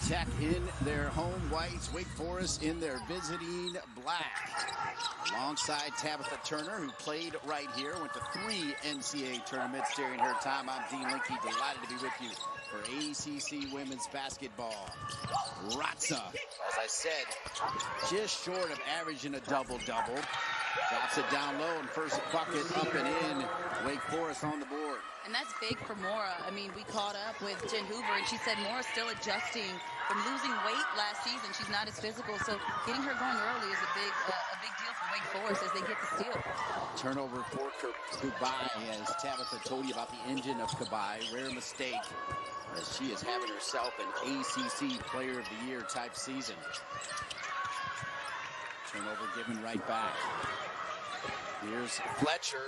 Tech in their home whites, Wake Forest in their visiting black. Alongside Tabitha Turner, who played right here, went to 3 NCAA tournaments during her time. I'm Dean Linke, delighted to be with you for ACC women's basketball. Ratza, as I said, just short of averaging a double-double. Drops it down low, and first bucket up and in. Wake Forest on the board. And that's big for Mora. I mean, we caught up with Jen Hoover, and she said Mora's still adjusting from losing weight last season. She's not as physical, so getting her going early is a big deal for Wake Forest as they get the steal. Turnover for Kubai, as Tabitha told you about the engine of Kubai. Rare mistake, as she is having herself an ACC Player of the Year type season. Turnover given right back. Here's Fletcher.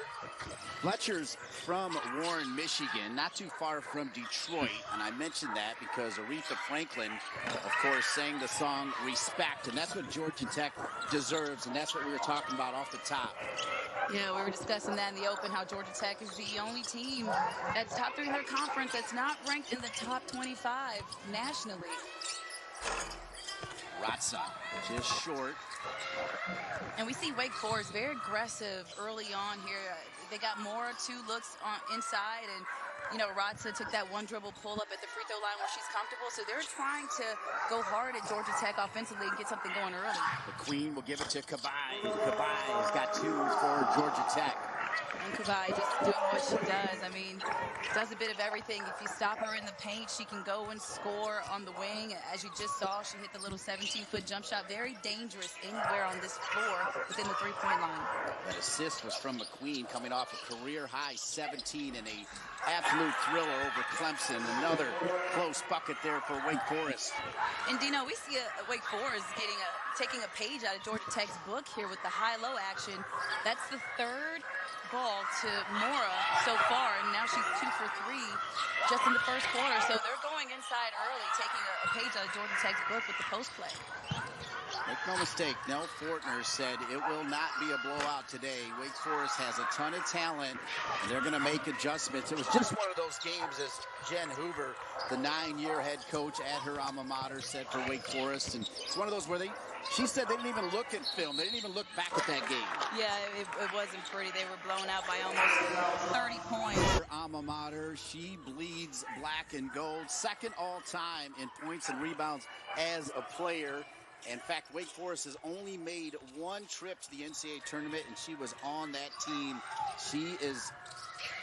Fletcher's from Warren, Michigan, not too far from Detroit. And I mentioned that because Aretha Franklin, of course, sang the song Respect. And that's what Georgia Tech deserves. And that's what we were talking about off the top. Yeah, we were discussing that in the open, how Georgia Tech is the only team that's top 3 in their conference that's not ranked in the top 25 nationally. Ratza, just short. And we see Wake Forest very aggressive early on here. They got more 2 looks on inside, and you know, Ratza took that one dribble pull up at the free throw line where she's comfortable. So they're trying to go hard at Georgia Tech offensively and get something going early. The Queen will give it to Kubai. Kubai has got 2 for Georgia Tech. And Kubai just doing what she does. I mean, does a bit of everything. If you stop her in the paint, she can go and score on the wing. As you just saw, she hit the little 17-foot jump shot. Very dangerous anywhere on this floor within the 3-point line. That assist was from McQueen, coming off a career-high 17 and a absolute thriller over Clemson. Another close bucket there for Wake Forest. And Dino, we see Wake Forest taking a page out of Georgia Tech's book here with the high-low action. That's the 3rd ball to Mora so far, and now she's 2 for 3 just in the first quarter. So they're going inside early, taking a page out of Georgia Tech's book with the post play. Make no mistake, Nell Fortner said it will not be a blowout today. Wake Forest has a ton of talent, and they're going to make adjustments. It was just one of those games, as Jen Hoover, the 9-year head coach at her alma mater, said for Wake Forest. And it's one of those where she said they didn't even look at film. They didn't even look back at that game. Yeah, it wasn't pretty. They were blown out by almost 30 points. Her alma mater, she bleeds black and gold. 2nd all-time in points and rebounds as a player. In fact, Wake Forest has only made 1 trip to the NCAA tournament, and she was on that team. She is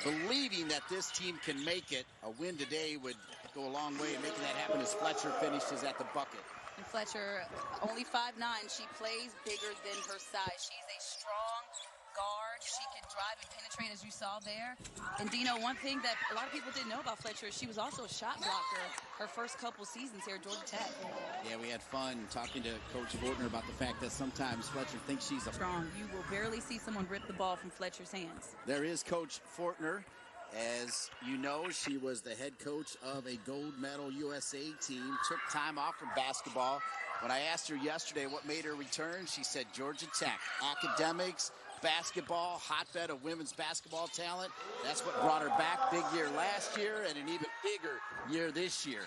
believing that this team can make it. A win today would go a long way in making that happen, as Fletcher finishes at the bucket. And Fletcher, only 5'9", she plays bigger than her size. She's a strong guard. She can drive and penetrate, as you saw there. And Dino, one thing that a lot of people didn't know about Fletcher is she was also a shot blocker her first couple seasons here at Georgia Tech. Yeah, we had fun talking to Coach Fortner about the fact that sometimes Fletcher thinks she's strong. You will barely see someone rip the ball from Fletcher's hands. There is Coach Fortner. As you know, she was the head coach of a gold medal USA team, took time off from basketball. When I asked her yesterday what made her return, she said Georgia Tech, academics, basketball, hotbed of women's basketball talent. That's what brought her back. Big year last year and an even bigger year this year.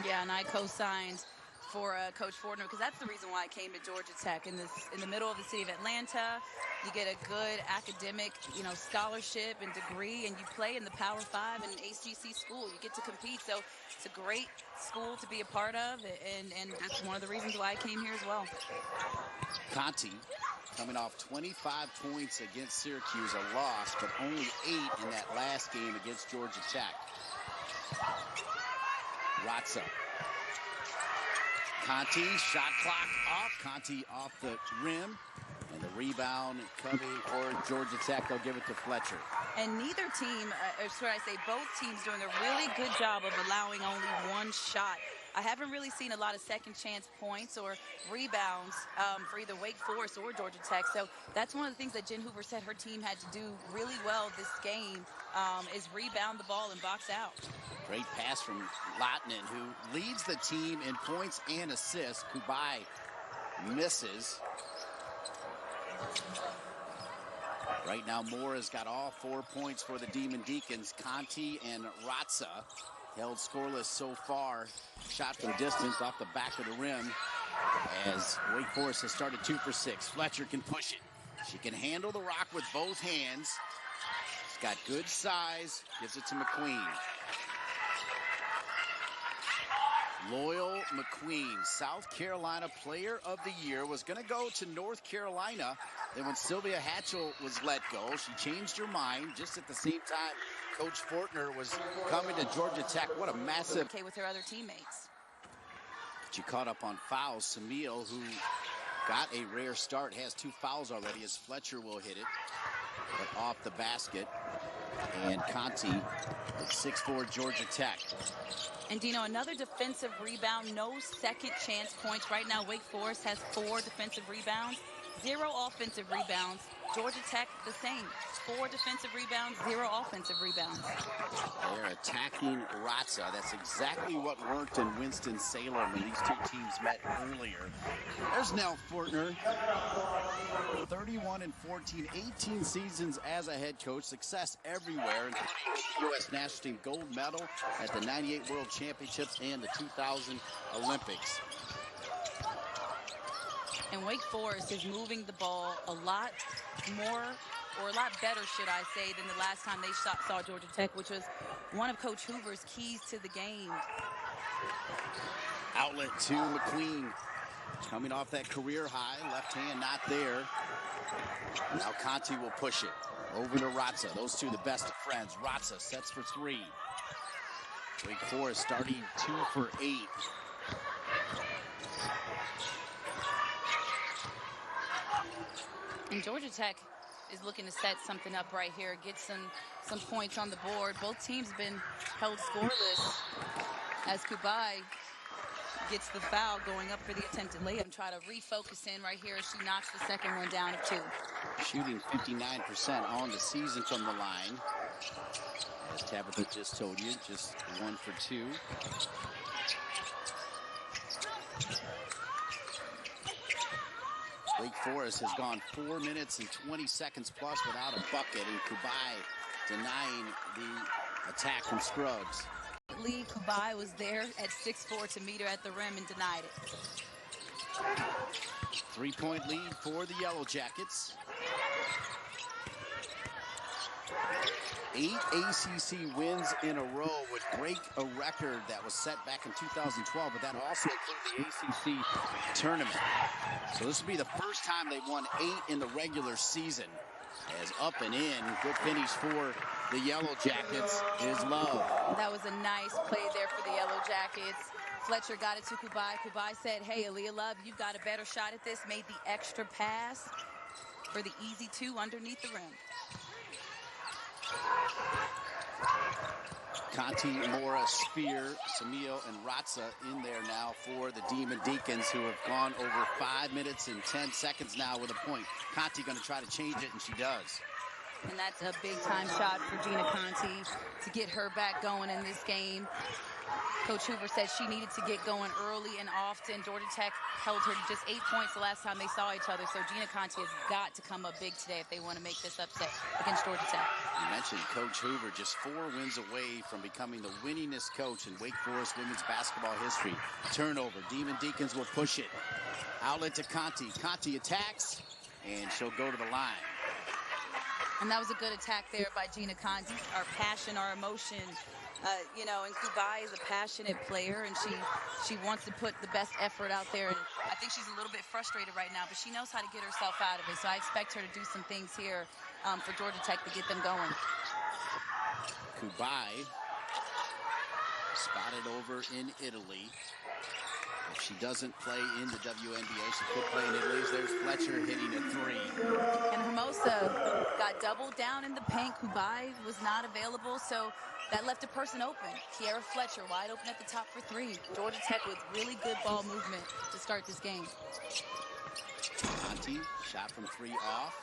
Yeah, and I co-signed for Coach Fortner, because that's the reason why I came to Georgia Tech. In the middle of the city of Atlanta, you get a good academic, scholarship and degree, and you play in the Power 5 and HGC school. You get to compete, so it's a great school to be a part of, and that's one of the reasons why I came here as well. Conti coming off 25 points against Syracuse, a loss, but only 8 in that last game against Georgia Tech. Ratza. Conti, shot clock off. Conti off the rim. And the rebound coming for Georgia Tech. They'll give it to Fletcher. And neither team, or should I say both teams, doing a really good job of allowing only 1 shot. I haven't really seen a lot of second chance points or rebounds for either Wake Forest or Georgia Tech. So that's one of the things that Jen Hoover said her team had to do really well this game, is rebound the ball and box out. Great pass from LAHTINEN, who leads the team in points and assists. Kubai misses. Right now, Moore has got all 4 points for the Demon Deacons. Conti and Ratza held scoreless so far. Shot from distance off the back of the rim as Wake Forest has started 2 for 6. Fletcher can push it. She can handle the rock with both hands. She's got good size. Gives it to McQueen. Loyal McQueen, South Carolina Player of the Year, was going to go to North Carolina. Then when Sylvia Hatchell was let go, she changed her mind just at the same time Coach Fortner was coming to Georgia Tech. What a massive... Okay with her other teammates. She caught up on fouls. Samil, who got a rare start, has 2 fouls already as Fletcher will hit it, but off the basket. And Conti at 6'4", Georgia Tech. And Dino, another defensive rebound, no second chance points. Right now, Wake Forest has 4 defensive rebounds, 0 offensive rebounds. Georgia Tech, the same. 4 defensive rebounds, 0 offensive rebounds. They're attacking Ratza. That's exactly what worked in Winston-Salem when these 2 teams met earlier. There's Nell Fortner. 31-14, 18 seasons as a head coach. Success everywhere, including U.S. National Team gold medal at the 98 World Championships and the 2000 Olympics. And Wake Forest is moving the ball a lot more, or a lot better, should I say, than the last time they saw Georgia Tech, which was one of Coach Hoover's keys to the game. Outlet to McQueen. Coming off that career high, left hand not there. Now Conti will push it over to Ratza. Those 2 the best of friends. Ratza sets for 3. Wake Forest starting 2 for 8. And Georgia Tech is looking to set something up right here, get some points on the board. Both teams have been held scoreless as Kubai gets the foul going up for the attempted layup. Try to refocus in right here as she knocks the second one down of 2. Shooting 59% on the season from the line. As Tabitha just told you, just 1 for 2. Wake Forest has gone 4 minutes and 20 seconds plus without a bucket, and Kubai denying the attack from Scruggs. Lee Kubai was there at 6'4" to meet her at the rim and denied it. 3-point lead for the Yellow Jackets. 8 ACC wins in a row would break a record that was set back in 2012, but that also included the ACC tournament. So this would be the first time they won 8 in the regular season. As up and in, good finish for the Yellow Jackets is Love. That was a nice play there for the Yellow Jackets. Fletcher got it to Kubai. Kubai said, hey, Aaliyah Love, you've got a better shot at this. Made the extra pass for the easy 2 underneath the rim. Conti, Mora, Spear, Samil, and Ratza in there now for the Demon Deacons, who have gone over 5 minutes and 10 seconds now with a point. Conti going to try to change it, and she does. And that's a big-time shot for Gina Conti to get her back going in this game. Coach Hoover said she needed to get going early and often. Georgia Tech held her to just 8 points the last time they saw each other. So Gina Conti has got to come up big today if they want to make this upset against Georgia Tech. You mentioned Coach Hoover just 4 wins away from becoming the winningest coach in Wake Forest women's basketball history. Turnover. Demon Deacons will push it. Outlet to Conti. Conti attacks, and she'll go to the line. And that was a good attack there by Gina Conti. Our passion, our emotion. You know, and Kubai is a passionate player, and she wants to put the best effort out there. And I think she's a little bit frustrated right now, but she knows how to get herself out of it. So I expect her to do some things here for Georgia Tech to get them going. Kubai spotted over in Italy. If she doesn't play in the WNBA, she could play in Italy. There's Fletcher hitting a 3. And Hermosa got doubled down in the paint. Kubai was not available, so that left a person open. Kiara Fletcher wide open at the top for 3. Georgia Tech with really good ball movement to start this game. Conti, shot from 3 off.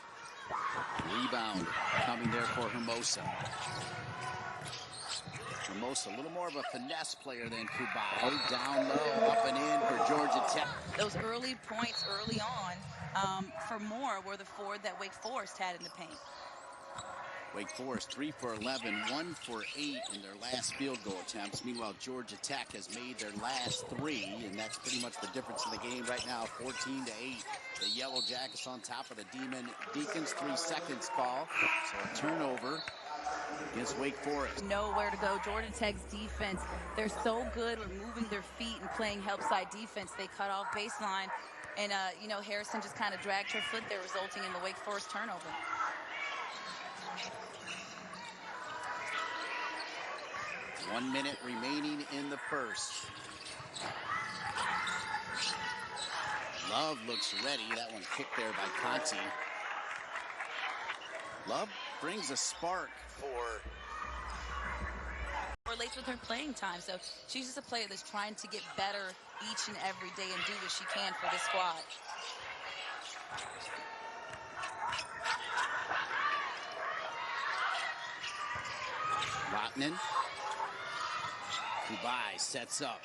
Rebound coming there for Hermosa. Hermosa, a little more of a finesse player than Kubai. Down low, up and in for Georgia Tech. Those early points early on for Moore were the 4 that Wake Forest had in the paint. Wake Forest 3 for 11, 1 for 8 in their last field goal attempts. Meanwhile, Georgia Tech has made their last 3, and that's pretty much the difference in the game right now, 14-8. The Yellow Jackets on top of the Demon Deacons. 3 seconds call, so a turnover against Wake Forest. Know where to go. Georgia Tech's defense, they're so good at moving their feet and playing help side defense. They cut off baseline, and you know, Harrison just kind of dragged her foot there, resulting in the Wake Forest turnover. One minute remaining in the first. Love looks ready. That one kicked there by Conti. Love brings a spark for... Relates with her playing time, so she's just a player that's trying to get better each and every day and do what she can for the squad. LAHTINEN. Kubai sets up.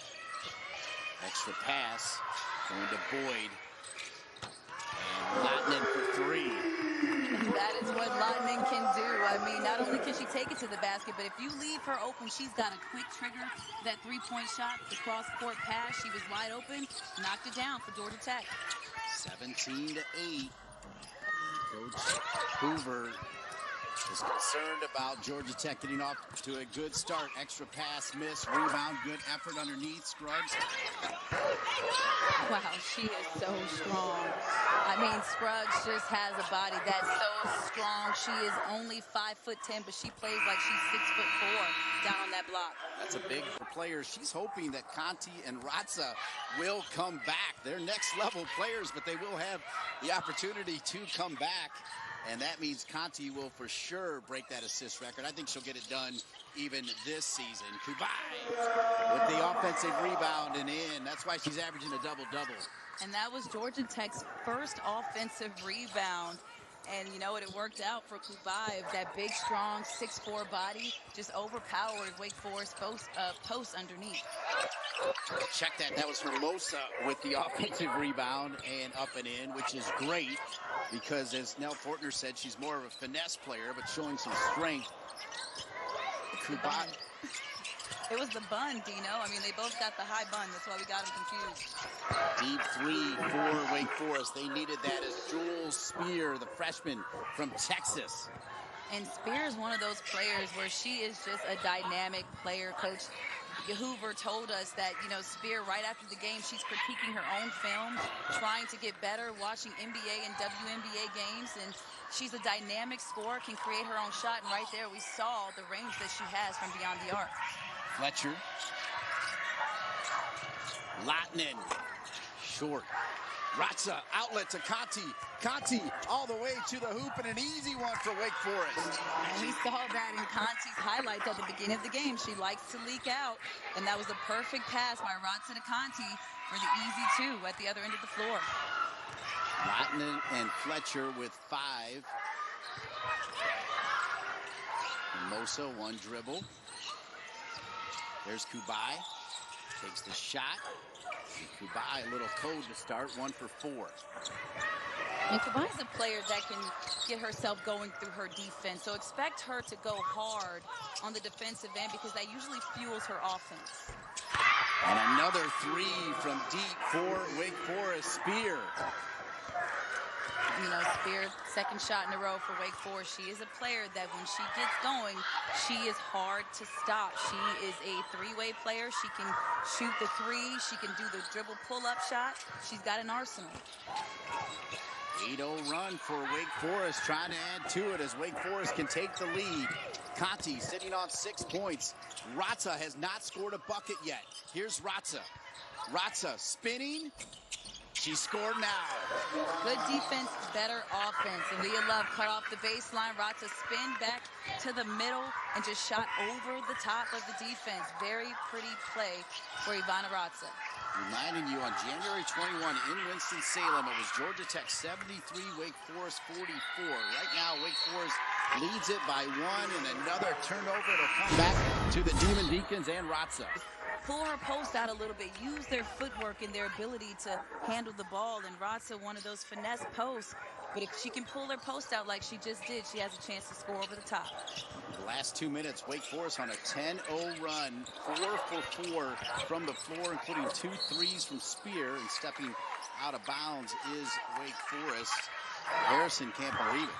Extra pass going to Boyd. And LAHTINEN for 3. That is what LAHTINEN can do. I mean, not only can she take it to the basket, but if you leave her open, she's got a quick trigger. That three-point shot, the cross-court pass, she was wide open, knocked it down for Georgia Tech. 17-8. Coach Hoover is concerned about Georgia Tech getting off to a good start. Extra pass, miss, rebound, good effort underneath. Scruggs. Wow, she is so strong. I mean, Scruggs just has a body that's so strong. She is only 5'10", but she plays like she's 6'4" down on that block. That's a big player. She's hoping that Conti and Ratza will come back. They're next level players, but they will have the opportunity to come back. And that means Conti will for sure break that assist record. I think she'll get it done even this season. Kubai with the offensive rebound and in. That's why she's averaging a double-double. And that was Georgia Tech's first offensive rebound. And you know what, it worked out for Kubai. That big, strong 6'4" body just overpowered Wake Forest post underneath. Check that. That was Hermosa with the offensive rebound and up and in, which is great because, as Nell Fortner said, she's more of a finesse player, but showing some strength. Kubai. It was the bun, Dino. I mean, they both got the high bun. That's why we got them confused. Deep 3 for Wake Forest. They needed that as Jules Spear, the freshman from Texas. And Spear is one of those players where she is just a dynamic player. Coach Hoover told us that, you know, Spear, right after the game, she's critiquing her own film, trying to get better, watching NBA and WNBA games, and she's a dynamic scorer, can create her own shot, and right there we saw the range that she has from beyond the arc. Fletcher. LAHTINEN. Short. Ratza, outlet to Conti. Conti all the way to the hoop, and an easy one for Wake Forest. And we saw that in Conti's highlights at the beginning of the game. She likes to leak out, and that was a perfect pass by Ratza to Conti for the easy 2 at the other end of the floor. LAHTINEN and Fletcher with 5. Hermosa, one dribble. There's Kubai. Takes the shot. Kubai, a little code to start, 1 for 4. And Kubai's a player that can get herself going through her defense. So expect her to go hard on the defensive end because that usually fuels her offense. And another 3 from deep for Wake Forest. Spear. You know, Spear, second shot in a row for Wake Forest. She is a player that when she gets going, she is hard to stop. She is a 3-way player. She can shoot the 3. She can do the dribble pull-up shot. She's got an arsenal. 8-0 run for Wake Forest, trying to add to it as Wake Forest can take the lead. Conti sitting on 6 points. Ratza has not scored a bucket yet. Here's Ratza. Ratza spinning. She scored now. Good defense, better offense. And Leah Love cut off the baseline. Ratza spin back to the middle and just shot over the top of the defense. Very pretty play for Ivana Ratza. Reminding you, on January 21 in Winston-Salem, it was Georgia Tech 73, Wake Forest 44. Right now, Wake Forest leads it by 1, and another turnover to come back to the Demon Deacons and Ratza. Pull her post out a little bit, use their footwork and their ability to handle the ball, and Ratza, one of those finesse posts, But if she can pull her post out like she just did, she has a chance to score over the top. The last 2 minutes, Wake Forest on a 10-0 run, 4 for 4 from the floor, including 2 threes from Spear, and stepping out of bounds is Wake Forest. Harrison can't believe it.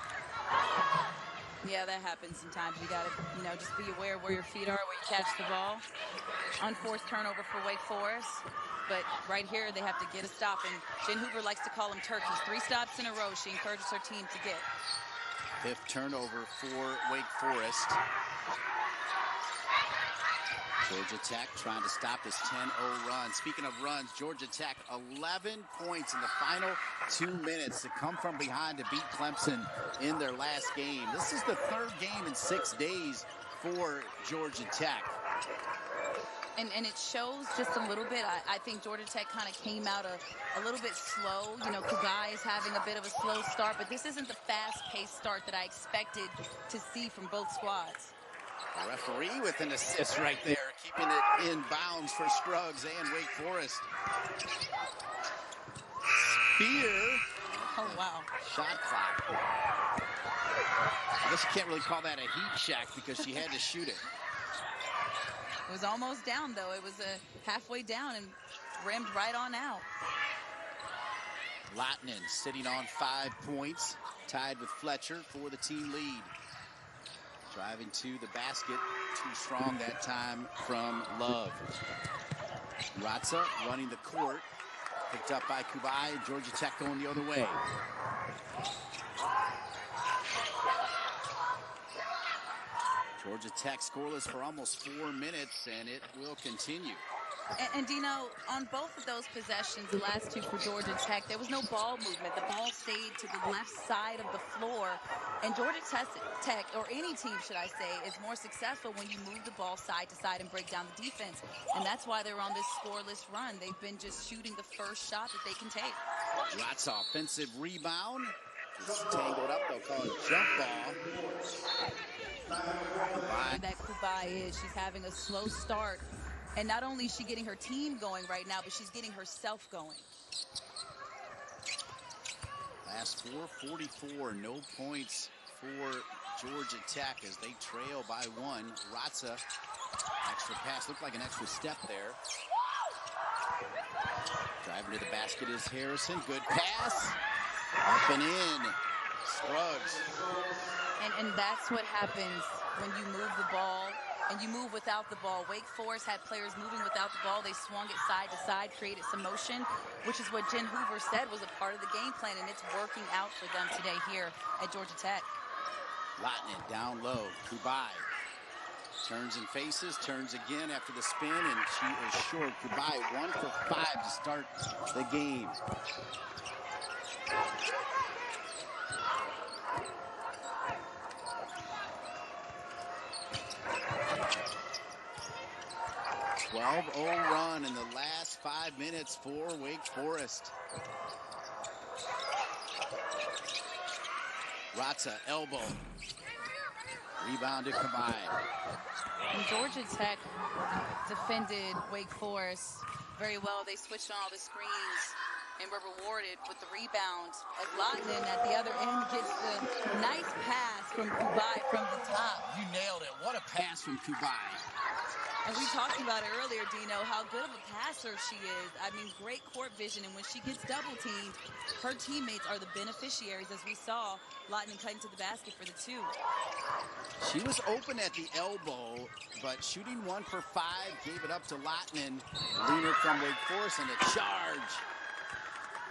Yeah, that happens sometimes. You got to, just be aware of where your feet are, where you catch the ball. Unforced turnover for Wake Forest. But right here, they have to get a stop. And Jen Hoover likes to call them turkeys. 3 stops in a row she encourages her team to get. 5th turnover for Wake Forest. Georgia Tech trying to stop this 10-0 run. Speaking of runs, Georgia Tech 11 points in the final 2 minutes to come from behind to beat Clemson in their last game. This is the 3rd game in 6 days for Georgia Tech. And it shows just a little bit. I think Georgia Tech kind of came out a little bit slow. Kubai is having a bit of a slow start, but this isn't the fast-paced start that I expected to see from both squads. The referee with an assist right there, keeping it in bounds for Scruggs and Wake Forest. Spear. Oh, wow. Shot clock. I guess you can't really call that a heat check because she had to shoot it. It was almost down, though. It was halfway down and rimmed right on out. LAHTINEN sitting on 5 points, tied with Fletcher for the team lead. Driving to the basket, too strong that time from Love. Ratza running the court, picked up by Kubai. Georgia Tech going the other way. Georgia Tech scoreless for almost 4 minutes, and it will continue. And Dino, on both of those possessions, the last 2 for Georgia Tech, there was no ball movement. The ball stayed to the left side of the floor. And Georgia Tech, or any team, should I say, is more successful when you move the ball side to side and break down the defense. And that's why they're on this scoreless run. They've been just shooting the first shot that they can take. Lots of offensive rebound. It's tangled up, they'll call it a jump ball. Kubai. That Kubai is. She's having a slow start. And not only is she getting her team going right now, but she's getting herself going. Last 4:44, no points for Georgia Tech as they trail by 1. Ratza, extra pass, looked like an extra step there. Driving to the basket is Harrison, good pass. Up and in, Scruggs. And that's what happens when you move the ball and you move without the ball. Wake Forest had players moving without the ball. They swung it side to side, created some motion, which is what Jen Hoover said was a part of the game plan, and it's working out for them today here at Georgia Tech. LAHTINEN down low, Kubai. Turns and faces, turns again after the spin, and she is short. Kubai 1 for 5 to start the game. Run in the last 5 minutes for Wake Forest. Ratza, elbow. Rebound to Kubai. And Georgia Tech defended Wake Forest very well. They switched on all the screens and were rewarded with the rebound as LAHTINEN at the other end gets the nice pass from Kubai from the top. You nailed it. What a pass from Kubai. And we talked about it earlier, Dino, how good of a passer she is. I mean, great court vision. And when she gets double-teamed, her teammates are the beneficiaries, as we saw LAHTINEN cut into the basket for the 2. She was open at the elbow, but shooting 1 for 5, gave it up to LAHTINEN. Leaner from Wake Forest and a charge.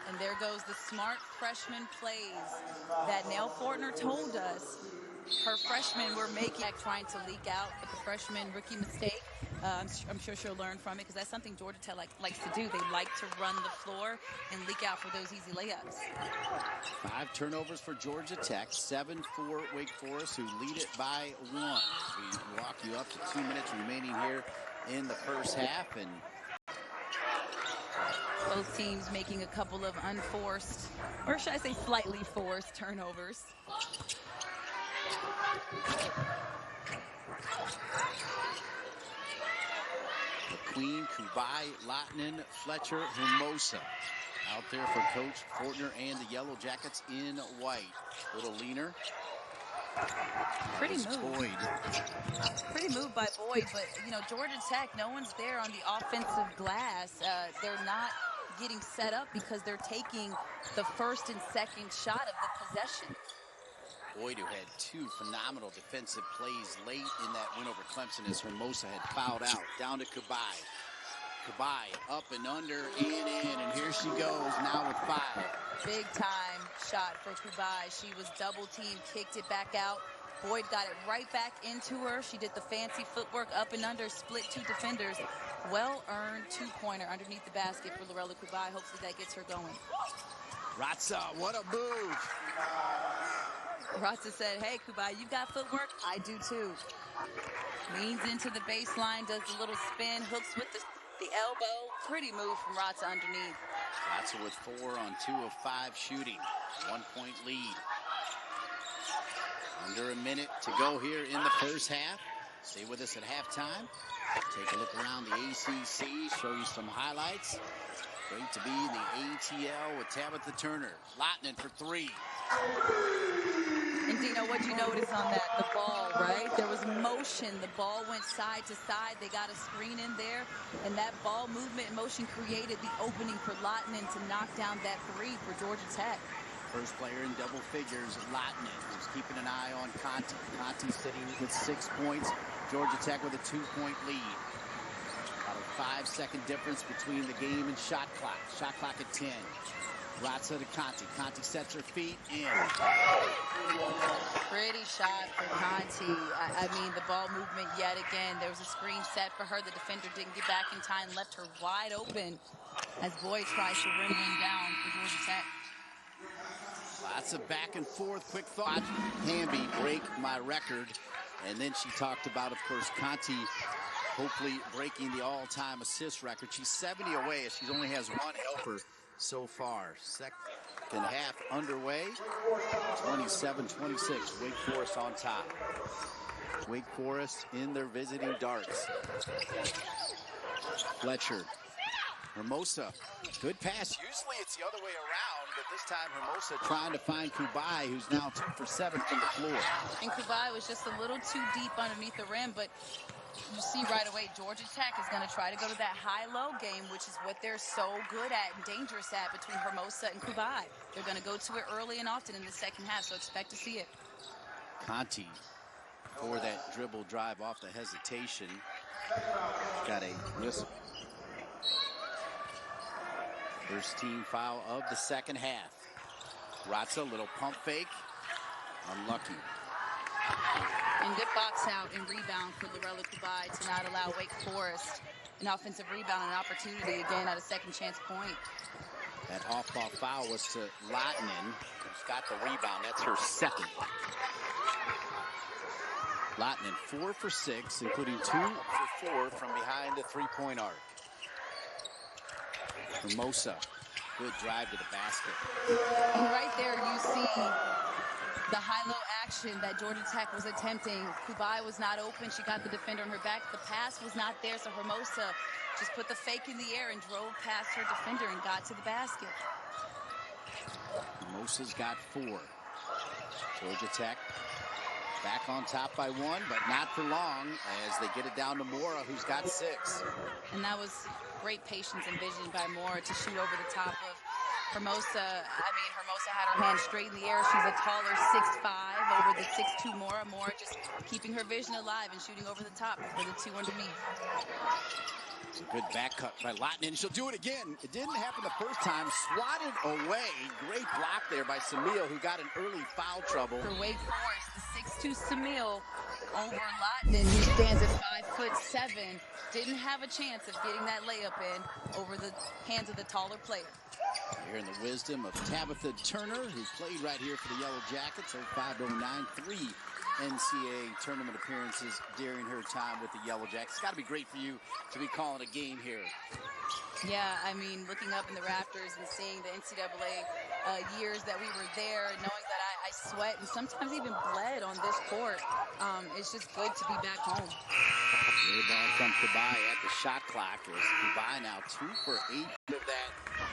And there goes the smart freshman plays that Nell Fortner told us her freshmen were making, trying to leak out with the freshman rookie mistake. I'm sure she'll learn from it because that's something Georgia Tech likes to do. They like to run the floor and leak out for those easy layups. 5 turnovers for Georgia Tech, 7 for Wake Forest, who lead it by 1. We walk you up to 2 minutes remaining here in the first half, and both teams making a couple of unforced, or should I say slightly forced, turnovers. McQueen, Kubai, LAHTINEN, Fletcher, Hermosa. Out there for Coach Fortner and the Yellow Jackets in white. A little leaner. Pretty moved. Boyd. Pretty moved by Boyd, but, you know, Georgia Tech, no one's there on the offensive glass. They're not getting set up because they're taking the first and second shot of the possession. Boyd, who had two phenomenal defensive plays late in that win over Clemson as Hermosa had fouled out. Down to Kubai. Kubai up and under and in, and here she goes now with 5. Big time shot for Kubai. She was double teamed, kicked it back out. Boyd got it right back into her. She did the fancy footwork up and under, split 2 defenders. Well-earned 2-pointer underneath the basket for Lorella Kubai. Hopefully that gets her going. Ratza, what a move. Ratza said, hey, Kubai, you got footwork? I do too. Leans into the baseline, does a little spin, hooks with the elbow. Pretty move from Ratza underneath. Ratza with 4 on 2 of 5 shooting. 1-point lead. Under a minute to go here in the first half. Stay with us at halftime. Take a look around the ACC, show you some highlights. Great to be in the ATL with Tabitha Turner. LAHTINEN for 3. And Dino, what'd you notice on that? The ball, right? There was motion. The ball went side to side. They got a screen in there. And that ball movement and motion created the opening for LAHTINEN to knock down that 3 for Georgia Tech. First player in double figures, LAHTINEN, who's keeping an eye on Conti. Conti sitting with 6 points. Georgia Tech with a 2-point lead. About a 5-second difference between the game and shot clock. Shot clock at 10. Ratza to Conti. Conti sets her feet in. Pretty shot for Conti. I mean, the ball movement yet again. There was a screen set for her. The defender didn't get back in time, left her wide open as Boyd tries to rim one down for Georgia Tech. Lots of back and forth. Quick thought. Hamby break my record. And then she talked about, of course, Conti hopefully breaking the all-time assist record. She's 70 away as she only has 1 helper so far. Second half underway. 27-26. Wake Forest on top. Wake Forest in their visiting darts. Fletcher. Hermosa. Good pass. Usually it's the other way around, but this time Hermosa trying to find Kubai, who's now 2 for 7 from the floor. And Kubai was just a little too deep underneath the rim, but you see right away Georgia Tech is going to try to go to that high-low game, which is what they're so good at and dangerous at between Hermosa and Kubai. They're going to go to it early and often in the second half, so expect to see it. Conti for that dribble drive off the hesitation. Got a whistle. First team foul of the second half. Ratza, little pump fake. Unlucky. And good box out and rebound for Lorella Kubai to not allow Wake Forest an offensive rebound and opportunity again at a second chance point. That off-ball foul was to LAHTINEN, who's got the rebound. That's her second. LAHTINEN 4 for 6, including 2 for 4 from behind the 3-point arc. Hermosa, good drive to the basket. And right there you see the high-low action that Georgia Tech was attempting. Kubai was not open. She got the defender on her back. The pass was not there, so Hermosa just put the fake in the air and drove past her defender and got to the basket. Hermosa's got 4. Georgia Tech back on top by 1, but not for long as they get it down to Mora, who's got 6. And that was great patience and vision by Mora to shoot over the top of Hermosa. I mean, Hermosa had her hand straight in the air. She's a taller 6'5" over the 6'2" Mora. Mora just keeping her vision alive and shooting over the top for the 2 underneath. It's a good back cut by LAHTINEN. She'll do it again. It didn't happen the first time. Swatted away. Great block there by Samil, who got an early foul trouble. For Wake Forest, the 6'2" Samil over LAHTINEN, who stands at 5'7", didn't have a chance of getting that layup in over the hands of the taller player. Hearing the wisdom of Tabitha Turner, who played right here for the Yellow Jackets, 05-09, 3 NCAA tournament appearances during her time with the Yellow Jackets. It's got to be great for you to be calling a game here. Yeah, I mean, looking up in the rafters and seeing the NCAA years that we were there, knowing that I sweat and sometimes even bled on this court, it's just good to be back home. Good ball from Kubai at the shot clock. As Kubai now 2 for 8 of that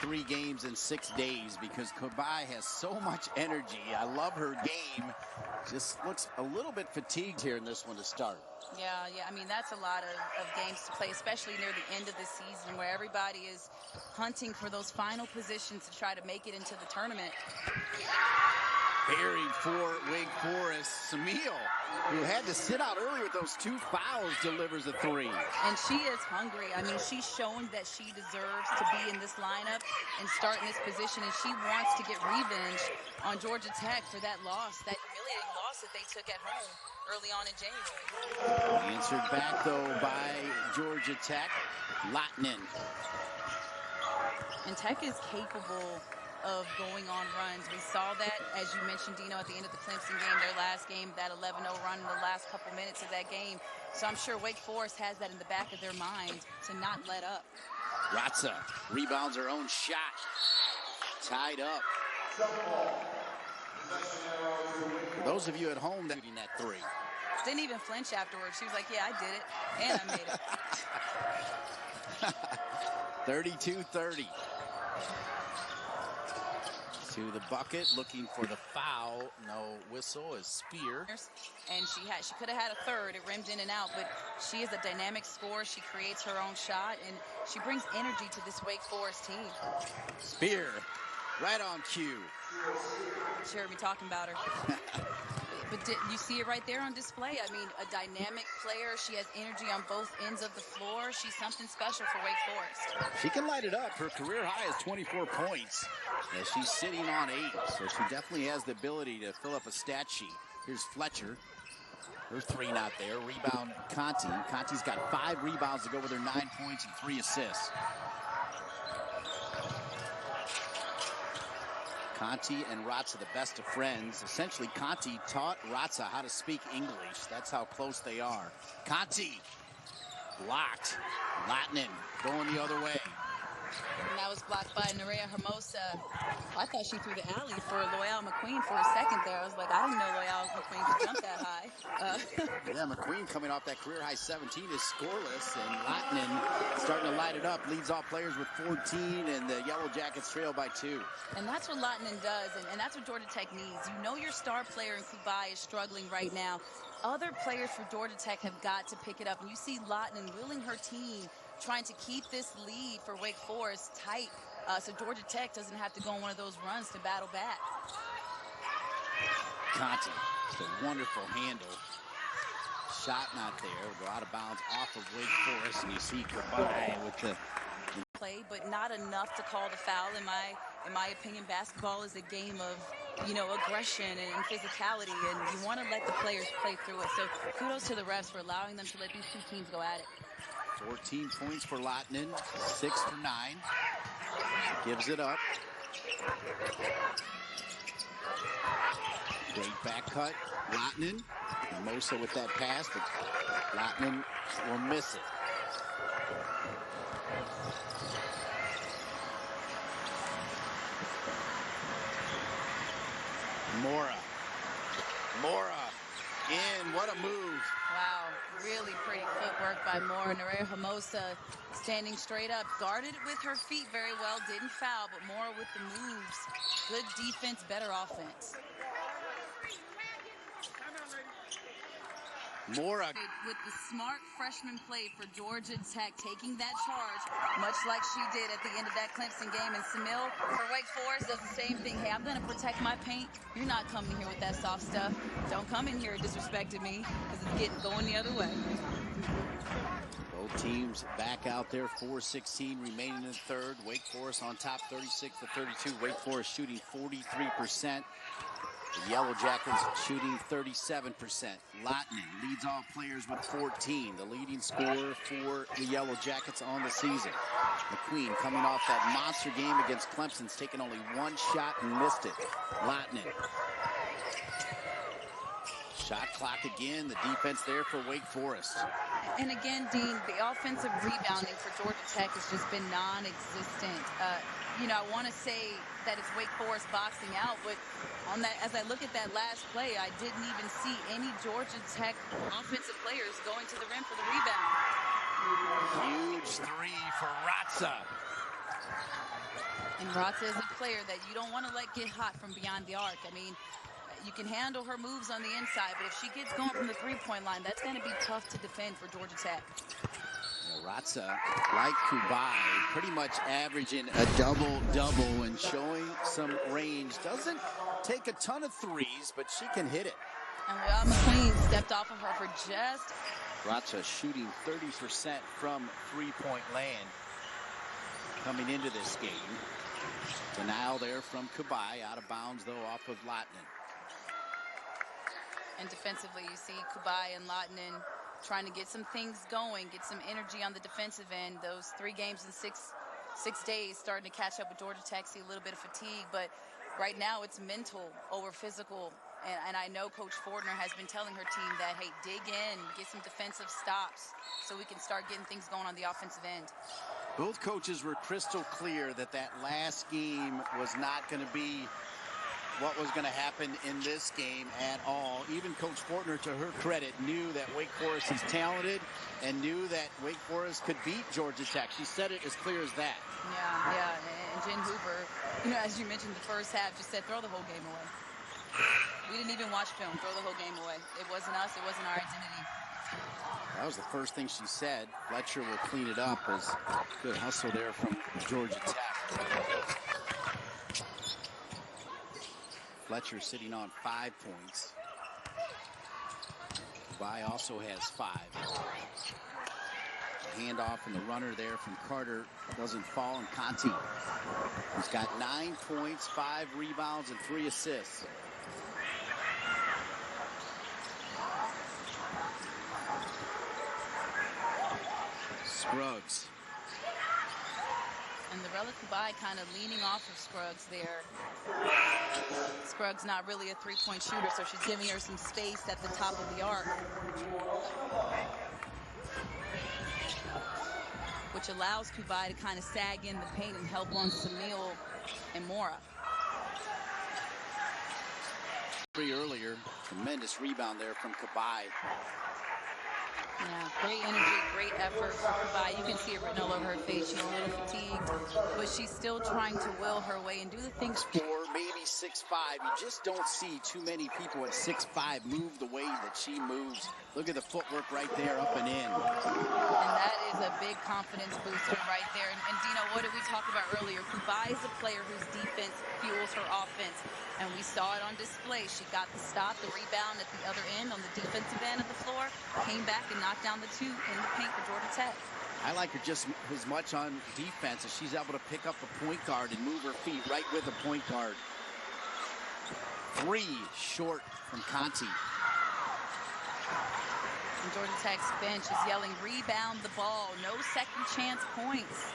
3 games in 6 days because Kobai has so much energy. I love her game. Just looks a little bit fatigued here in this one to start. Yeah. I mean, that's a lot of games to play, especially near the end of the season where everybody is hunting for those final positions to try to make it into the tournament. Buried for Wake Forest. Samil, who had to sit out early with those 2 fouls, delivers a 3. And she is hungry. I mean, she's showing that she deserves to be in this lineup and start in this position, and she wants to get revenge on Georgia Tech for that loss, that humiliating loss that they took at home early on in January. Answered back, though, by Georgia Tech. LAHTINEN. And Tech is capable of going on runs. We saw that, as you mentioned, Dino, at the end of the Clemson game, their last game, that 11-0 run in the last couple minutes of that game. So I'm sure Wake Forest has that in the back of their mind to not let up. Ratza rebounds her own shot. Tied up. For those of you at home that shooting that 3. Didn't even flinch afterwards. She was like, yeah, I did it, and I made it. 32-30. To the bucket, looking for the foul. No whistle as Spear. And she could have had a third. It rimmed in and out, but she is a dynamic scorer. She creates her own shot, and she brings energy to this Wake Forest team. Spear, right on cue. She heard me talking about her. But you see it right there on display. I mean, a dynamic player. She has energy on both ends of the floor. She's something special for Wake Forest. She can light it up. Her career high is 24 points. As she's sitting on 8, so she definitely has the ability to fill up a stat sheet. Here's Fletcher. Her 3 not there. Rebound, Conti. Conti's got 5 rebounds to go with her 9 points and 3 assists. Conti and Ratza, the best of friends. Essentially, Conti taught Ratza how to speak English. That's how close they are. Conti, blocked. LAHTINEN going the other way. And that was blocked by Nerea Hermosa. I thought she threw the alley for Loyal McQueen for a second there. I was like, I didn't know Loyal McQueen could jump that high. Yeah, McQueen coming off that career high 17 is scoreless, and LAHTINEN starting to light it up. Leads all players with 14, and the Yellow Jackets trail by 2. And that's what LAHTINEN does, and that's what Georgia Tech needs. You know your star player in Kubai is struggling right now. Other players for Georgia Tech have got to pick it up, and you see LAHTINEN willing her team, trying to keep this lead for Wake Forest tight so Georgia Tech doesn't have to go on one of those runs to battle back. Conti, just a wonderful handle. Shot not there. Will go out of bounds off of Wake Forest, and you see Kubai with the play, but not enough to call the foul. In my opinion, basketball is a game of, you know, aggression and physicality, and you want to let the players play through it. So kudos to the refs for allowing them to let these 2 teams go at it. 14 points for LAHTINEN, 6 for 9. Gives it up. Great back cut. LAHTINEN. Hermosa with that pass, but LAHTINEN will miss it. Mora in. What a move. Wow, really pretty footwork by Mora. Nerea Hermosa standing straight up, guarded with her feet very well, didn't foul, but Mora with the moves. Good defense, better offense. Mora with the smart freshman play for Georgia Tech, taking that charge, much like she did at the end of that Clemson game. And Samil for Wake Forest does the same thing. Hey, I'm going to protect my paint. You're not coming here with that soft stuff. Don't come in here disrespecting me, because it's going the other way. Both teams back out there. 4:16 remaining in the third. Wake Forest on top, 36-32. Wake Forest shooting 43%. The Yellow Jackets shooting 37%. LAHTINEN leads all players with 14, the leading scorer for the Yellow Jackets on the season. McQueen coming off that monster game against Clemson's taken only 1 shot and missed it. LAHTINEN. Shot clock again, the defense there for Wake Forest. And again, Dean, the offensive rebounding for Georgia Tech has just been non-existent. You know, I want to say that it's Wake Forest boxing out, but on that, as I look at that last play, I didn't even see any Georgia Tech offensive players going to the rim for the rebound. Huge 3 for Ratza. And Ratza is a player that you don't want to let get hot from beyond the arc. I mean, you can handle her moves on the inside, but if she gets going from the three-point line, that's going to be tough to defend for Georgia Tech. Ratza, like Kubai, pretty much averaging a double-double and showing some range. Doesn't take a ton of threes, but she can hit it. And McQueen stepped off of her for just... Ratza shooting 30% from three-point land coming into this game. Denial there from Kubai, out of bounds, though, off of LAHTINEN. And defensively, you see Kubai and LAHTINEN trying to get some things going, get some energy on the defensive end. Those 3 games in six days starting to catch up with Georgia Tech, see a little bit of fatigue, but right now it's mental over physical. And I know Coach Fortner has been telling her team that, hey, dig in, get some defensive stops so we can start getting things going on the offensive end. Both coaches were crystal clear that that last game was not going to be what was going to happen in this game at all. Even Coach Fortner, to her credit, knew that Wake Forest is talented and knew that Wake Forest could beat Georgia Tech. She said it as clear as that. Yeah, and Jen Hoover, you know, as you mentioned, the first half just said, throw the whole game away. We didn't even watch film, throw the whole game away. It wasn't us, it wasn't our identity. That was the first thing she said. Fletcher will clean it up. As good hustle there from Georgia Tech. Fletcher sitting on 5 points. Kubai also has 5. Handoff and the runner there from Carter doesn't fall, and Conti, he's got 9 points, 5 rebounds, and 3 assists. Scruggs. And Lorella Kubai kind of leaning off of Scruggs there. Scruggs not really a three-point shooter, so she's giving her some space at the top of the arc, which allows Kubai to kind of sag in the paint and help on Samil and Mora. Earlier, tremendous rebound there from Kubai. Yeah, great energy, great effort for Kubai. You can see it written all over her face. She's a little fatigued, but she's still trying to will her way and do the things. 4, maybe 6'5". You just don't see too many people at 6'5" move the way that she moves. Look at the footwork right there, up and in. And that is a big confidence booster right there. And Dino, what did we talk about earlier? Kubai is a player whose defense fuels her offense. And we saw it on display. She got the stop, the rebound at the other end on the defensive end of the floor, came back and knocked down the 2 in the paint for Georgia Tech. I like her just as much on defense as she's able to pick up the point guard and move her feet right with the point guard. 3 short from Conti. And Georgia Tech's bench is yelling, rebound the ball, no second chance points.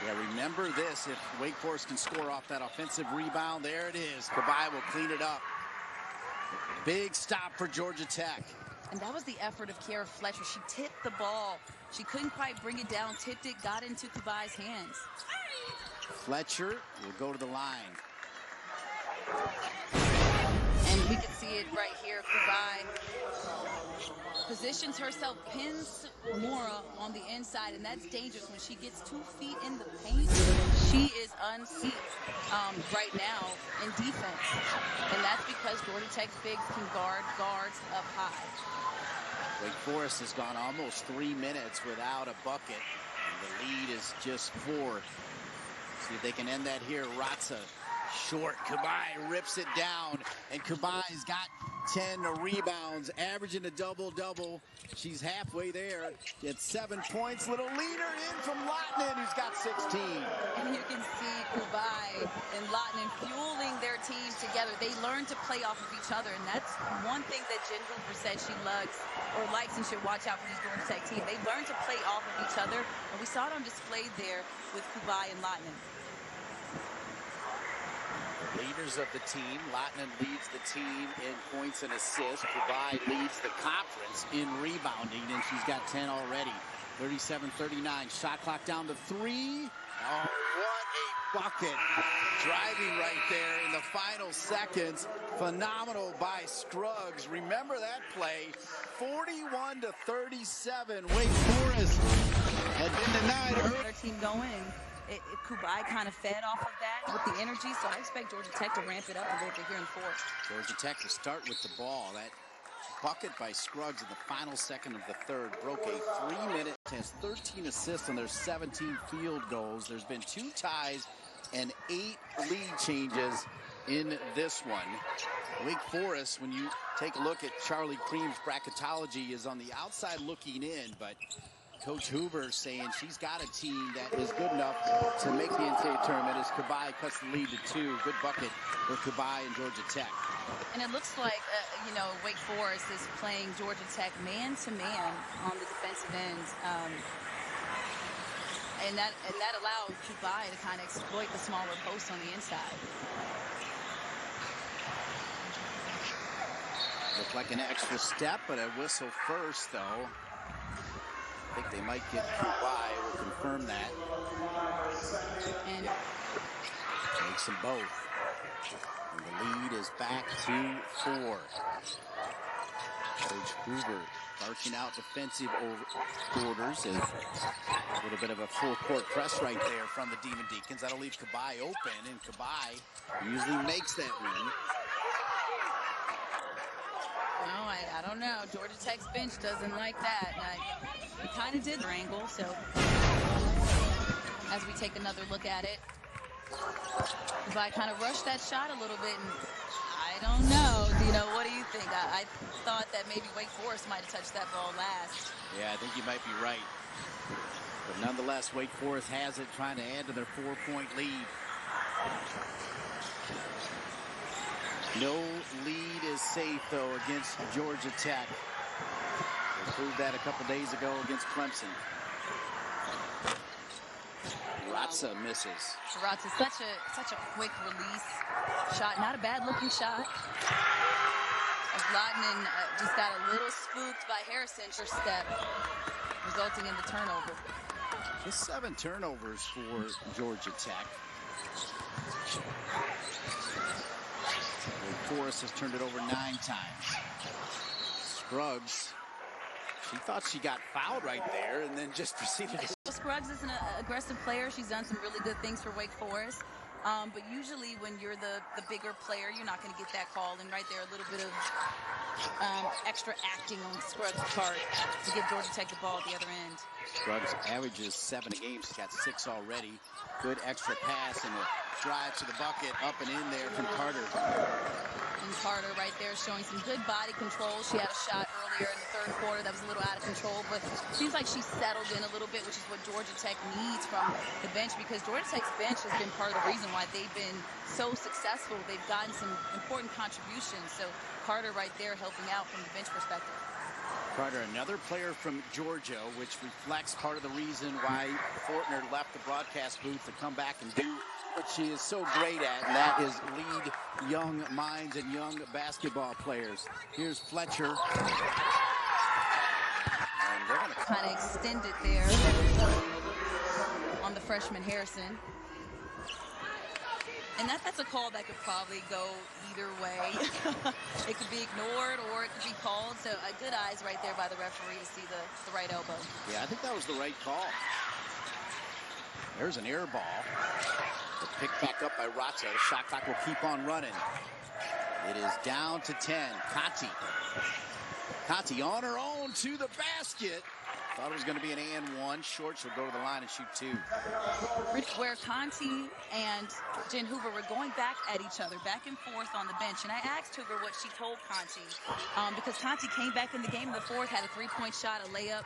Yeah, remember this, if Wake Forest can score off that offensive rebound, there it is. Kubai will clean it up. Big stop for Georgia Tech. And that was the effort of Kiara Fletcher. She tipped the ball. She couldn't quite bring it down, tipped it, got into Kubai's hands. Fletcher will go to the line. And we can see it right here. Kubai positions herself, pins Mora on the inside, and that's dangerous when she gets 2 feet in the paint. She is unseated right now in defense, and that's because Georgia Tech's bigs can guard guards up high. Wake Forest has gone almost 3 minutes without a bucket, and the lead is just 4. See if they can end that here. Ratza short. Kubai rips it down, and Kubai's got 10 rebounds, averaging a double-double. She's halfway there at 7 points. Little leader in from LAHTINEN, who's got 16. And you can see Kubai and LAHTINEN fueling their teams together. They learn to play off of each other, and that's one thing that Jen Hoover said she likes and should watch out for these Georgia Tech teams. They learn to play off of each other, and we saw it on display there with Kubai and LAHTINEN. Leaders of the team. LAHTINEN leads the team in points and assists. Kubai leads the conference in rebounding, and she's got 10 already. 37-39. Shot clock down to 3. Oh, what a bucket. Driving right there in the final seconds. Phenomenal by Scruggs. Remember that play. 41-37. Wake Forest had been denied. Their team going. Kubai kind of fed off of that with the energy, so I expect Georgia Tech to ramp it up a little bit here in the fourth. Georgia Tech to start with the ball. That bucket by Scruggs in the final second of the third broke a 3-minute, has 13 assists on their 17 field goals. There's been 2 ties and 8 lead changes in this one. Wake Forest, when you take a look at Charlie Cream's bracketology, is on the outside looking in, but Coach Hoover saying she's got a team that is good enough to make the NCAA tournament as Kubai cuts the lead to 2. Good bucket for Kubai and Georgia Tech. And it looks like, Wake Forest is playing Georgia Tech man-to-man on the defensive ends. And that allowed Kubai to kind of exploit the smaller post on the inside. Looked like an extra step, but a whistle first, though. I think they might get Kubai. We'll confirm that. And makes them both. And the lead is back to 4. Coach Hoover marching out defensive orders. And a little bit of a full-court press right there from the Demon Deacons. That'll leave Kubai open, and Kubai usually makes that win. No, I don't know. Georgia Tech's bench doesn't like that. We kind of did their angle, so as we take another look at it, Kubai kind of rushed that shot a little bit, and I don't know. What do you think? I thought that maybe Wake Forest might have touched that ball last. Yeah, I think you might be right. But nonetheless, Wake Forest has it, trying to add to their 4-point lead. No lead is safe, though, against Georgia Tech. They proved that a couple days ago against Clemson. Ratza misses. Ratza, such a quick release shot. Not a bad-looking shot. As LAHTINEN just got a little spooked by Harrison for step, resulting in the turnover. Just 7 turnovers for Georgia Tech. Wake Forest has turned it over 9 times. Scruggs, she thought she got fouled right there and then just proceeded to... Scruggs is an aggressive player. She's done some really good things for Wake Forest. But usually when you're the bigger player, you're not going to get that call. And right there, a little bit of extra acting on Scruggs' part to give Georgia Tech the ball at the other end. Scruggs averages 7 a game. She's got 6 already. Good extra pass and a drive to the bucket, up and in there from Carter. And Carter right there showing some good body control. She had a shot earlier in the third quarter that was a little out of control, but it seems like she's settled in a little bit, which is what Georgia Tech needs from the bench, because Georgia Tech's bench has been part of the reason why they've been so successful. They've gotten some important contributions. So Carter right there helping out from the bench perspective. Carter, another player from Georgia, which reflects part of the reason why Fortner left the broadcast booth to come back and do what she is so great at, and that is lead young minds and young basketball players. Here's Fletcher. And they're going to kind of extend it there on the freshman Harrison. And that's a call that could probably go either way. It could be ignored or it could be called. So good eyes right there by the referee to see the right elbow. Yeah, I think that was the right call. There's an air ball. Picked back up by Ratza. The shot clock will keep on running. It is down to 10. Conti on her own to the basket. Thought it was going to be an and one. Short, she'll go to the line and shoot 2. Where Conti and Jen Hoover were going back at each other, back and forth on the bench. And I asked Hoover what she told Conti, because Conti came back in the game in the fourth, had a 3-point shot, a layup,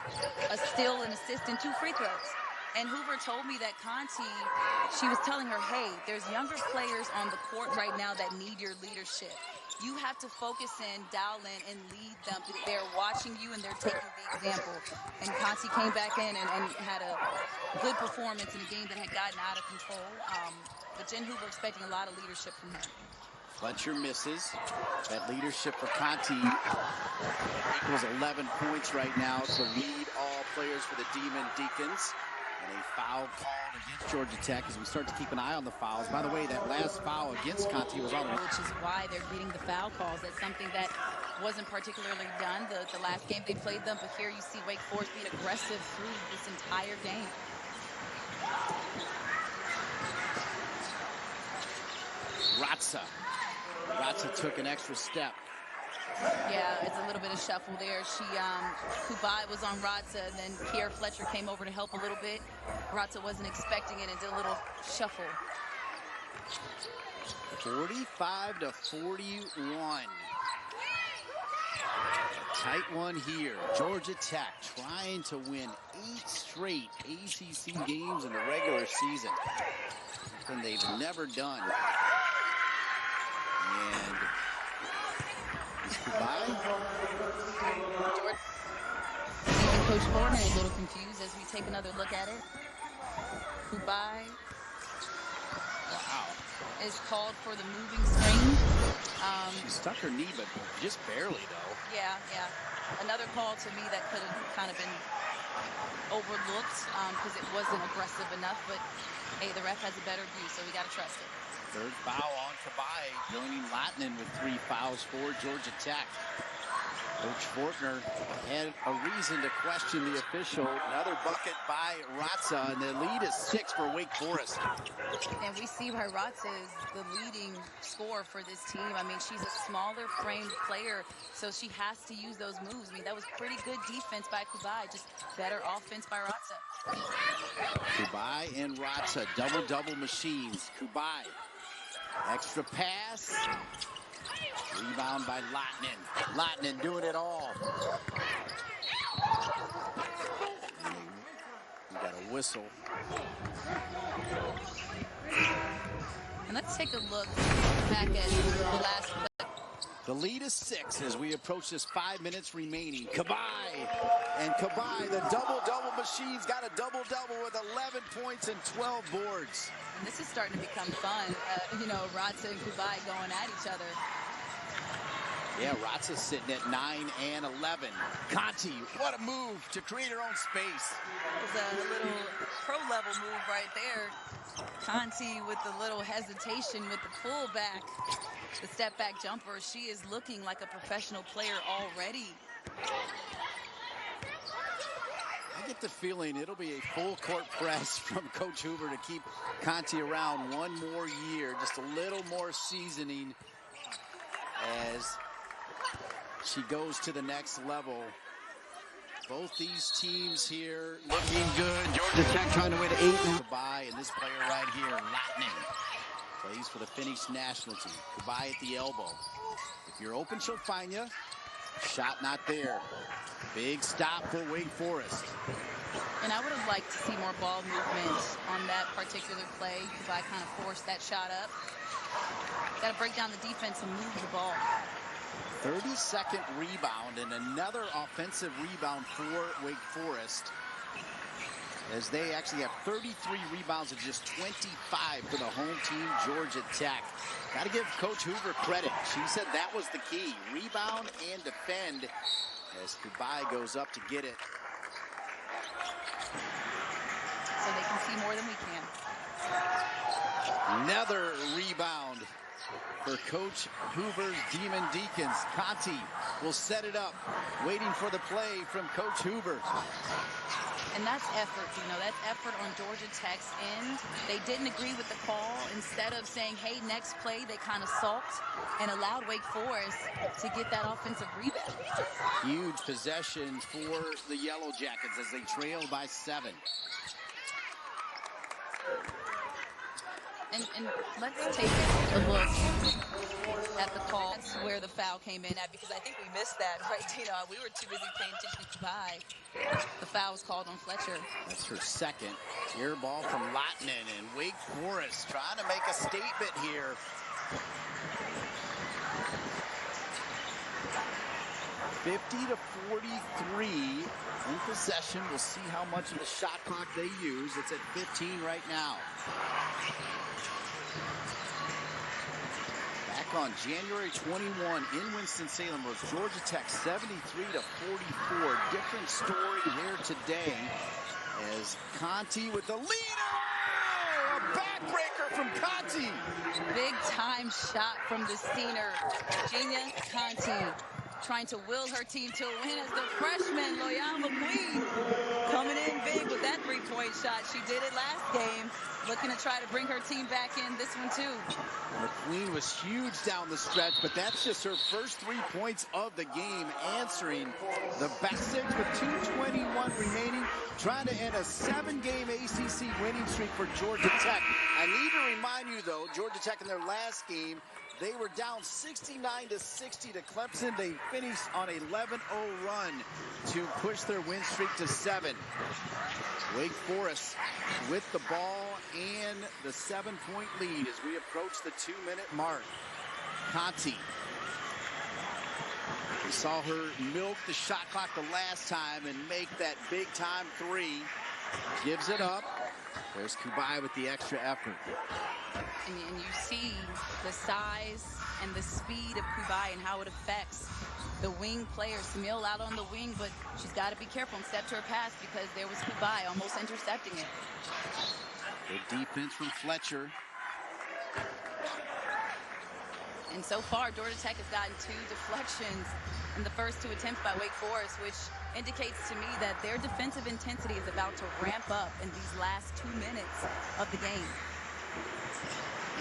a steal, an assist, and 2 free throws. And Hoover told me that Conti, she was telling her, hey, there's younger players on the court right now that need your leadership. You have to focus in, dial in, and lead them. They're watching you, and they're taking the example. And Conti came back in and had a good performance in a game that had gotten out of control. But Jen Hoover expecting a lot of leadership from her. Fletcher misses. That leadership for Conti equals 11 points right now to lead all players for the Demon Deacons. And a foul called against Georgia Tech as we start to keep an eye on the fouls. By the way, that last foul against Conti was on. Which is why they're getting the foul calls. That's something that wasn't particularly done the last game they played them. But here you see Wake Forest being aggressive through this entire game. Ratza. Ratza took an extra step. Yeah, it's a little bit of shuffle there. Kubai was on Ratza, and then Kier Fletcher came over to help a little bit. Ratza wasn't expecting it and did a little shuffle. 45-41. Tight one here. Georgia Tech trying to win 8 straight ACC games in the regular season. Something they've never done. And is Kubai? Even Coach Fortner is a little confused as we take another look at it. Kubai is called for the moving screen. She stuck her knee, but just barely, though. Yeah. Another call to me that could have kind of been overlooked because it wasn't aggressive enough. But, hey, the ref has a better view, so we got to trust it. Third foul on Kubai, joining LAHTINEN with 3 fouls for Georgia Tech. Coach Fortner had a reason to question the official. Another bucket by Ratza, and the lead is 6 for Wake Forest. And we see why Ratza is the leading scorer for this team. I mean, she's a smaller framed player, so she has to use those moves. I mean, that was pretty good defense by Kubai, just better offense by Ratza. Kubai and Ratza, double-double machines. Kubai, extra pass. Rebound by LAHTINEN. LAHTINEN doing it all. We got a whistle. And let's take a look back at the last play. The lead is 6 as we approach this 5 minutes remaining. Kubai, the double-double machine's got a double-double with 11 points and 12 boards. And this is starting to become fun. Ratza and Kubai going at each other. Yeah, Ratza's sitting at 9 and 11. Conti, what a move to create her own space. It was a little pro-level move right there. Conti with the little hesitation with the pullback, the step-back jumper. She is looking like a professional player already. I get the feeling it'll be a full-court press from Coach Hoover to keep Conti around one more year, just a little more seasoning as she goes to the next level. Both these teams here looking good. Georgia Tech trying to win 8. Kubai and this player right here, LAHTINEN, plays for the Finnish national team. Kubai at the elbow. If you're open, she'll find you. Shot not there. Big stop for Wake Forest. And I would have liked to see more ball movement on that particular play. Kubai kind of forced that shot up. Got to break down the defense and move the ball. 32nd rebound and another offensive rebound for Wake Forest, as they actually have 33 rebounds and just 25 for the home team, Georgia Tech. Got to give Coach Hoover credit. She said that was the key, rebound and defend, as Kubai goes up to get it. So they can see more than we can. Another rebound for Coach Hoover's Demon Deacons. Conti will set it up, waiting for the play from Coach Hoover. And that's effort, that's effort on Georgia Tech's end. They didn't agree with the call. Instead of saying, hey, next play, they kind of sulked and allowed Wake Forest to get that offensive rebound. Huge possession for the Yellow Jackets as they trail by 7. And let's take a look at the call. That's where the foul came in at, because I think we missed that, right, Tina? We were too busy paying attention to Kubai. The foul was called on Fletcher. That's her second. Air ball from LAHTINEN, and Wake Forest trying to make a statement here. (50-43) in possession. We'll see how much of the shot clock they use. It's at 15 right now. Back on January 21 in Winston-Salem was Georgia Tech 73-44. Different story here today as Conti with the leader. A backbreaker from Conti. Big time shot from the senior, Gina Conti, trying to will her team to a win as the freshman, Loyal McQueen, coming in big with that 3 three-point shot. She did it last game. Looking to try to bring her team back in this one, too. McQueen was huge down the stretch, but that's just her first 3 points of the game, answering the basket with 2:21 remaining, trying to end a 7-game ACC winning streak for Georgia Tech. I need to remind you, though, Georgia Tech in their last game, they were down 69-60 to Clemson. They finished on a 11-0 run to push their win streak to 7. Wake Forest with the ball and the 7-point lead as we approach the 2-minute mark. Conti. We saw her milk the shot clock the last time and make that big-time three. Gives it up. There's Kubai with the extra effort. And you see the size and the speed of Kubai and how it affects the wing players. Camille out on the wing, but she's got to be careful and step to her pass because there was Kubai almost intercepting it. Good defense from Fletcher. And so far, Georgia Tech has gotten 2 deflections in the first 2 attempts by Wake Forest, which indicates to me that their defensive intensity is about to ramp up in these last 2 minutes of the game.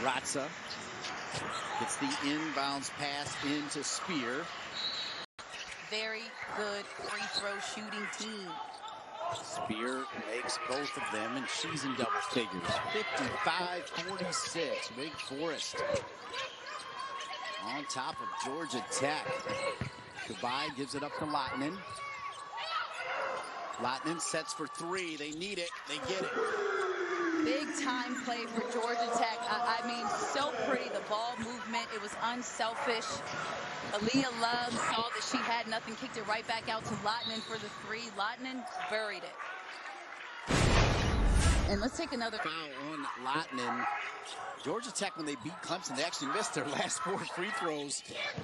Ratza gets the inbounds pass into Spear. Very good free throw shooting team. Spear makes both of them, and she's in double figures. 55-46, Wake Forest on top of Georgia Tech. Kubai gives it up to LAHTINEN. LAHTINEN sets for 3. They need it. They get it. Big time play for Georgia Tech. I mean, so pretty. The ball movement, it was unselfish. Aaliyah Love saw that she had nothing, kicked it right back out to LAHTINEN for the 3. LAHTINEN buried it. And let's take another foul on LAHTINEN. Georgia Tech, when they beat Clemson, they actually missed their last 4 free throws.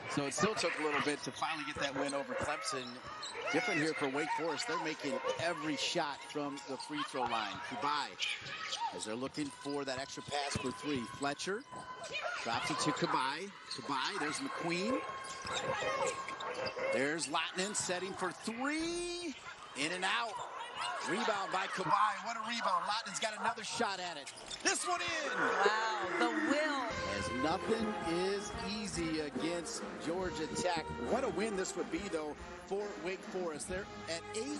So it still took a little bit to finally get that win over Clemson. Different here for Wake Forest. They're making every shot from the free throw line. Kubai, as they're looking for that extra pass for 3. Fletcher drops it to Kubai. Kubai, there's McQueen. There's LAHTINEN setting for 3. In and out. Rebound by Kubai. What a rebound. LAHTINEN's got another shot at it. This one in. Wow, the will. As nothing is easy against Georgia Tech. What a win this would be, though, for Wake Forest. They're at 8-8,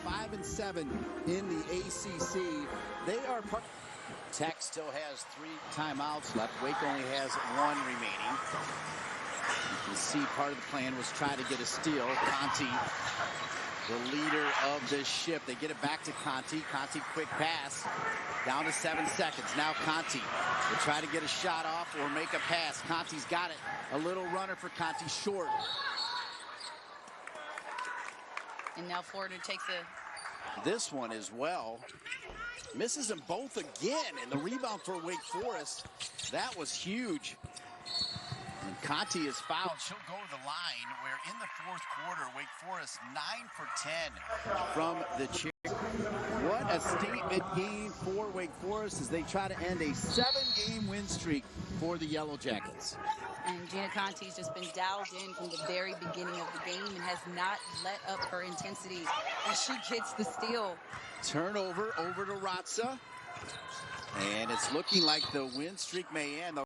5-7 in the ACC. They are part. Tech still has 3 timeouts left. Wake only has 1 remaining. You can see part of the plan was try to get a steal. Conti, the leader of this ship. They get it back to Conti. Conti, quick pass. Down to 7 seconds. Now Conti will try to get a shot off or make a pass. Conti's got it. A little runner for Conti, short. And now Fortner takes a... This one as well. Misses them both again. And the rebound for Wake Forest. That was huge. And Conti is fouled. She'll go to the line where in the 4th quarter, Wake Forest 9 for 10 from the chair. What a statement game for Wake Forest as they try to end a 7-game win streak for the Yellow Jackets. And Gina Conti's just been dialed in from the very beginning of the game and has not let up her intensity as she gets the steal. Turnover over to Ratza. And it's looking like the win streak may end.